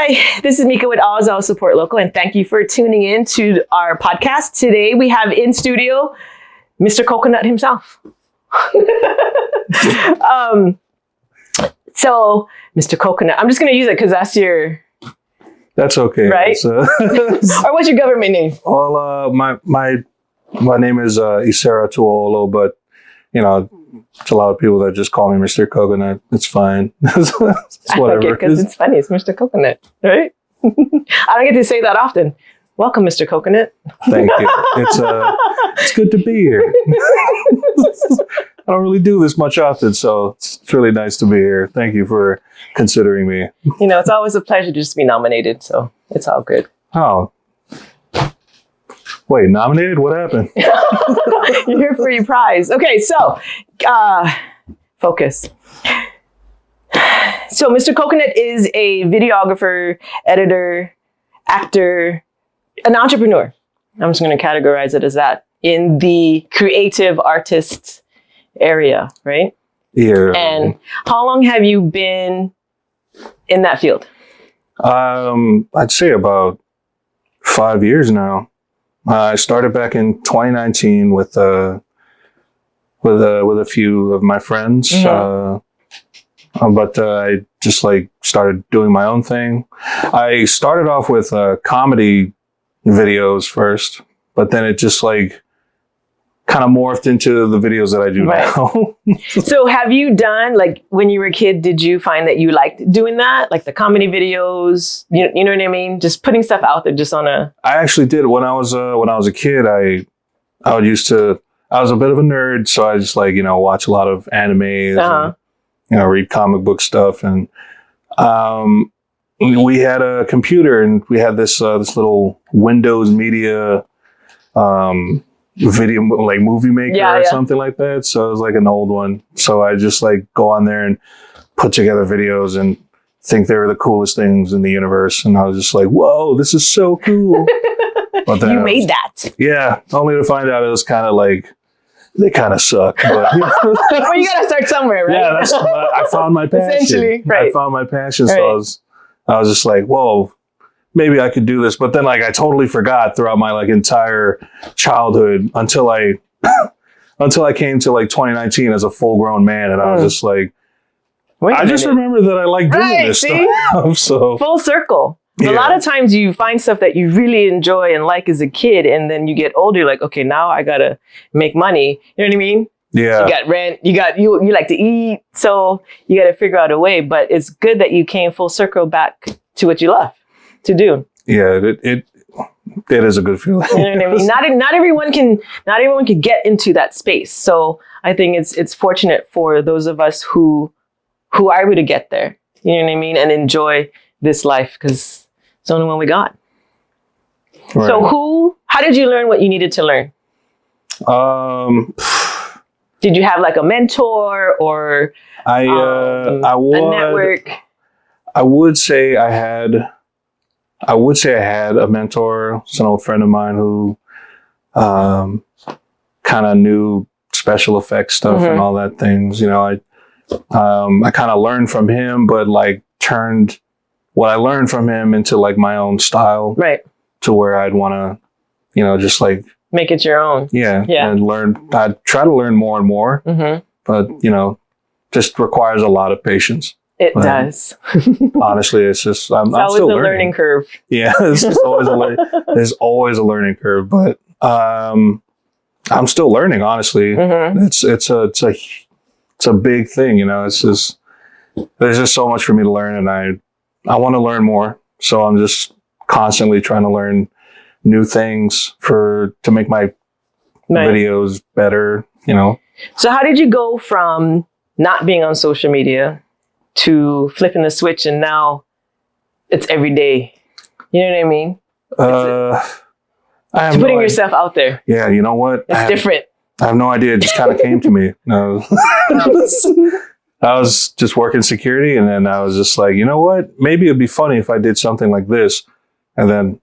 Hi, this is Mika with Oz Support Local, and thank you for tuning in to our podcast. Today we have in studio Mr. Coconut himself. So, Mr. Coconut, I'm just going to use it because that's your... That's okay. Right? Or what's your government name? Well, my name is Isera Tuolo, but, you know, it's a lot of people that just call me Mr. Coconut. It's fine. It's I like it because it's funny. It's Mr. Coconut, right? I don't get to say that often. Welcome, Mr. Coconut. Thank you. It's good to be here. I don't really do this much often, so it's really nice to be here. Thank you for considering me. You know, it's always a pleasure to just be nominated, so it's all good. Oh. Wait, nominated? What happened? You're here for your prize. Okay, so focus. So Mr. Coconut is a videographer, editor, actor, an entrepreneur. I'm just going to categorize it as that in the creative artist area, right? Yeah. And how long have you been in that field? I'd say about 5 years now. I started back in 2019 with a few of my friends, but I just started doing my own thing. I started off with comedy videos first, but then it just kind of morphed into the videos that I do now. So have you done, when you were a kid, did you find that you liked doing that? Like the comedy videos, you know what I mean? Just putting stuff out there just on a... I actually did. When I was a kid, I was a bit of a nerd. So I just watch a lot of animes, and, read comic book stuff. And we had a computer and we had this little Windows Media, video movie maker or something like that. So it was an old one. So I just go on there and put together videos and think they were the coolest things in the universe. And I was just whoa, this is so cool. But then you made that. Yeah. Only to find out it was kind of they kind of suck. But, well, you got to start somewhere, right? Yeah, I found my passion. Essentially, right. I found my passion. So I was just whoa, maybe I could do this. But then I totally forgot throughout my entire childhood until I came to 2019 as a full grown man. And I was just I just remember that I like doing this stuff. So full circle. Yeah. A lot of times you find stuff that you really enjoy and like as a kid. And then you get older, you're okay, now I got to make money. You know what I mean? Yeah. You got rent, you like to eat. So you got to figure out a way, but it's good that you came full circle back to what you love to do. Yeah, it is a good feeling. You know what I mean? Not everyone can get into that space. So I think it's fortunate for those of us who are able to get there. You know what I mean? And enjoy this life because it's the only one we got. Right. So how did you learn what you needed to learn? Did you have a mentor or a network? I would say I had a mentor. It's an old friend of mine who kind of knew special effects stuff and all that things. I kind of learned from him, but turned what I learned from him into my own style. Right. To where I'd want to, just make it your own. Yeah. And learn. I'd try to learn more and more, but just requires a lot lot It does. Honestly, it's just I'm always still a learning curve. Yeah, it's just always there's always a learning curve, but I'm still learning. Honestly, it's a big thing. It's just there's just so much for me to learn, and I want to learn more. So I'm just constantly trying to learn new things to make my videos better. So how did you go from not being on social media to flipping the switch and now it's every day? You know what I mean? To putting yourself out there. Yeah, you know what? It's different. I have no idea. It just kind of came to me. I was just working security and then I was just you know what? Maybe it'd be funny if I did something like this. And then,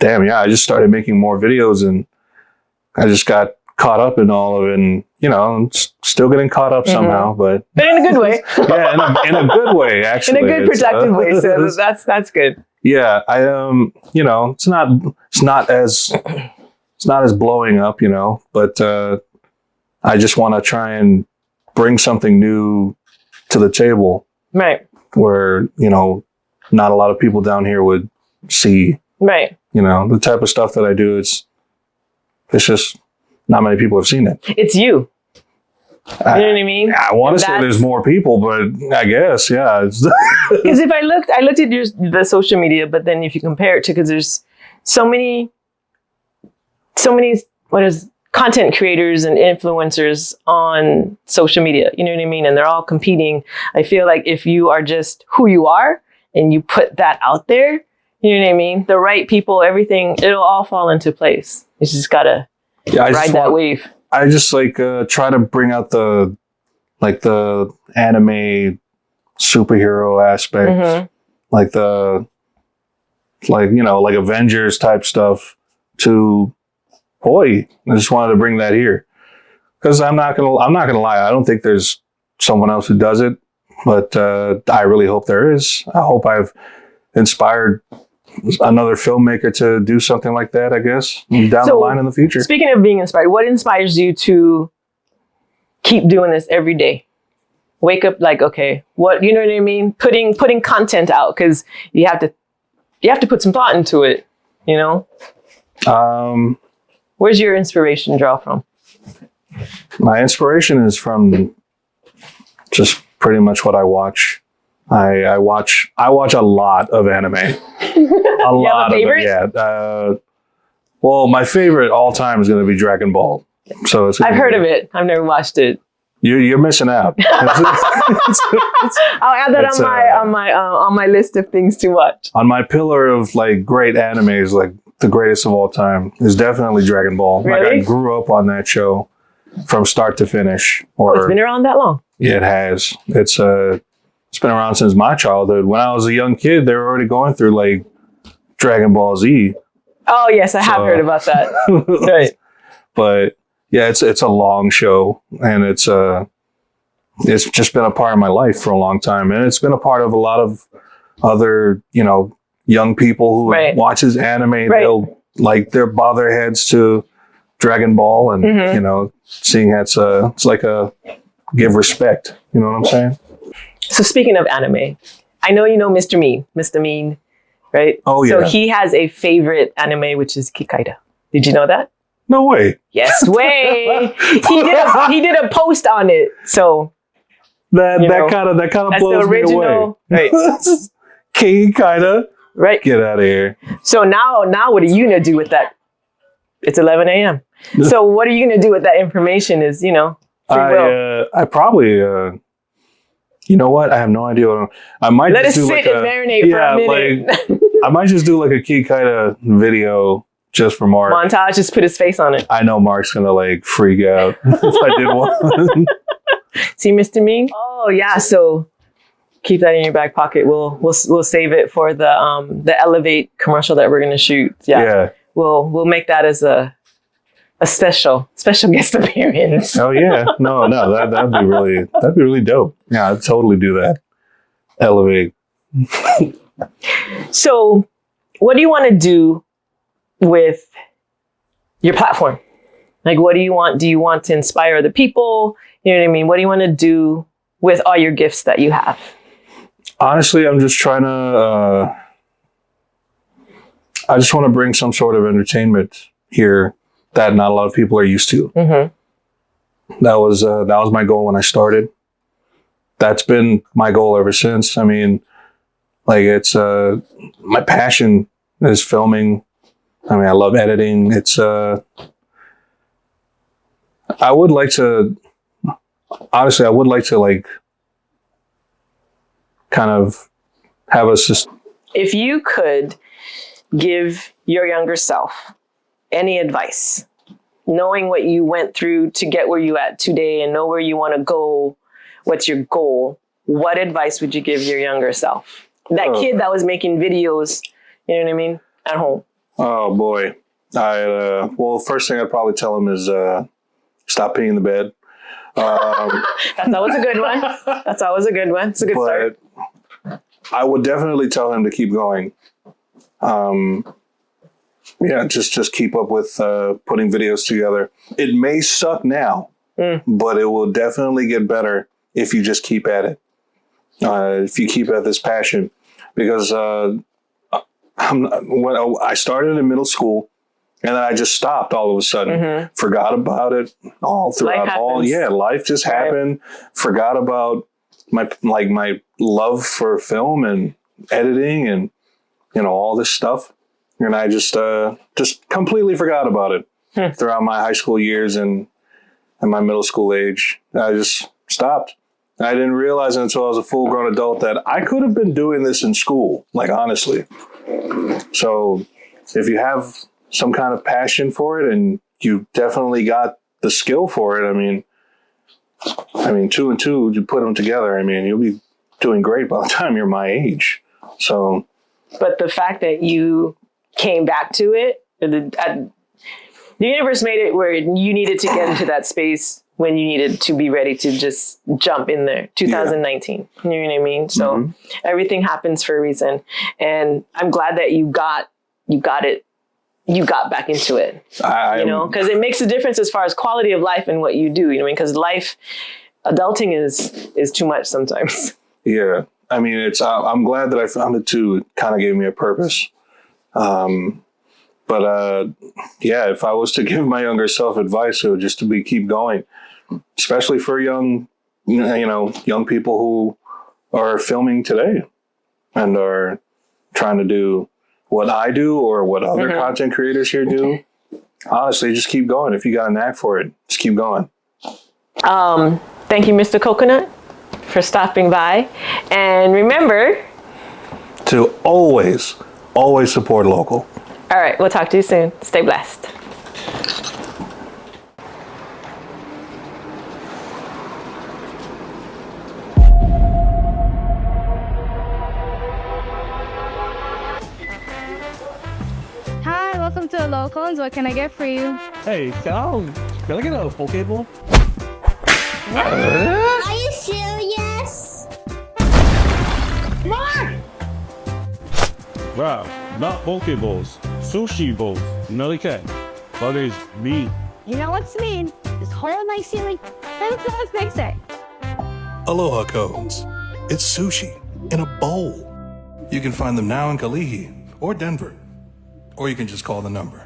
damn, yeah, I just started making more videos and I just got caught up in all of it. And you know, still getting caught up somehow, but in a good way. yeah, in a good way, actually. In a good, productive way. So that's good. Yeah, I you know, it's not as blowing up, you know, but I just want to try and bring something new to the table, right? Where, you know, not a lot of people down here would see, right? You know, the type of stuff that I do. It's just not many people have seen it. It's you. You know what I mean? I want to say there's more people, but I guess, yeah. Because if I looked at the social media, but then if you compare it to, because there's so many content creators and influencers on social media, you know what I mean? And they're all competing. I feel like if you are just who you are and you put that out there, you know what I mean? The right people, everything, it'll all fall into place. You just gotta ride that wave. I just try to bring out the anime superhero aspect, like Avengers type stuff to Hawaii. I just wanted to bring that here because I'm not gonna lie. I don't think there's someone else who does it, but I really hope there is. I hope I've inspired another filmmaker to do something like that, I guess, down the line in the future. Speaking of being inspired, what inspires you to keep doing this every day? Wake up okay, what, you know what I mean? Putting content out, because you have to put some thought into it, you know? Where's your inspiration draw from? My inspiration is from just pretty much what I watch. I watch a lot of anime. A lot of it, yeah. Well, my favorite all time is going to be Dragon Ball. So I've heard of it. I've never watched it. You're missing out. I'll add that on my list of things to watch. On my pillar of great animes, the greatest of all time is definitely Dragon Ball. Really? I grew up on that show from start to finish. It's been around that long? Yeah, it has. It's been around since my childhood. When I was a young kid, they were already going through Dragon Ball Z. Oh yes, I have heard about that. Right. But yeah, it's a long show, and it's just been a part of my life for a long time, and it's been a part of a lot of other, you know, young people who watches anime. They'll they'll bow their heads to Dragon Ball, and you know, seeing it's like a give respect. You know what I'm saying? So speaking of anime, I know you know Mr. Mean, right? Oh yeah. So he has a favorite anime, which is Kikaida. Did you know that? No way. Yes way. he did a post on it. So that kind of blows me away. Right. Kikaida. Right. Get out of here. So now what are you gonna do with that? It's 11 a.m. So what are you gonna do with that information? Is, you know, free will. I probably you know what? I have no idea. I might let just it sit and marinate for a minute. I might just do a Kikaida video just for Mark. Montage, just put his face on it. I know Mark's gonna freak out if I did one. See, Mr. Mean? Oh yeah. So keep that in your back pocket. We'll save it for the Elevate commercial that we're gonna shoot. Yeah. We'll make that as a special guest appearance. Oh yeah, no, that'd be really dope. Yeah, I'd totally do that. Elevate. So, what do you want to do with your platform? What do you want? Do you want to inspire other people? You know what I mean? What do you want to do with all your gifts that you have? Honestly, I'm just trying to. I just want to bring some sort of entertainment here that not a lot of people are used to. Mm-hmm. That was my goal when I started. That's been my goal ever since. I mean, it's my passion is filming. I mean, I love editing. It's I would like to kind of have a system. If you could give your younger self any advice, knowing what you went through to get where you at today and know where you want to go, what's your goal, what advice would you give your younger self? That kid that was making videos, you know what I mean, at home. Oh boy. Well, first thing I'd probably tell him is stop peeing in the bed. That's always a good one. That's always a good one. It's a good start. I would definitely tell him to keep going. Just keep up with putting videos together. It may suck now, but it will definitely get better if you just keep at it. If you keep at this passion, because when I started in middle school, and then I just stopped all of a sudden, forgot about it all throughout. Life just happened. Forgot about my love for film and editing and all this stuff, and I just completely forgot about it throughout my high school years and my middle school age. I just stopped. I didn't realize until I was a full-grown adult that I could have been doing this in school, like honestly. So if you have some kind of passion for it and you definitely got the skill for it, I mean, 2 and 2, you put them together, I mean, you'll be doing great by the time you're my age. So, but the fact that you came back to it, the universe made it where you needed to get into that space when you needed to be ready to just jump in there. 2019, you know what I mean? So everything happens for a reason, and I'm glad that you got it. You got back into it, because it makes a difference as far as quality of life and what you do. You know what I mean? Because adulting is too much sometimes. Yeah, I mean, I'm glad that I found it too. It kind of gave me a purpose. If I was to give my younger self advice, it would just to keep going, especially for young people who are filming today and are trying to do what I do or what other content creators here do. Honestly, just keep going. If you got a knack for it, just keep going. Thank you, Mr. Coconut, for stopping by. And remember to always support local. All right, we'll talk to you soon. Stay blessed. Hi, welcome to the Locals. What can I get for you? Hey, can I get a Pokeball? Are you serious? Mom! Wow, not Pokeballs, sushi balls. No, they can't. That is mean. You know what's mean? This hole in my ceiling. Let's fix it. Aloha cones. It's sushi in a bowl. You can find them now in Kalihi or Denver, or you can just call the number.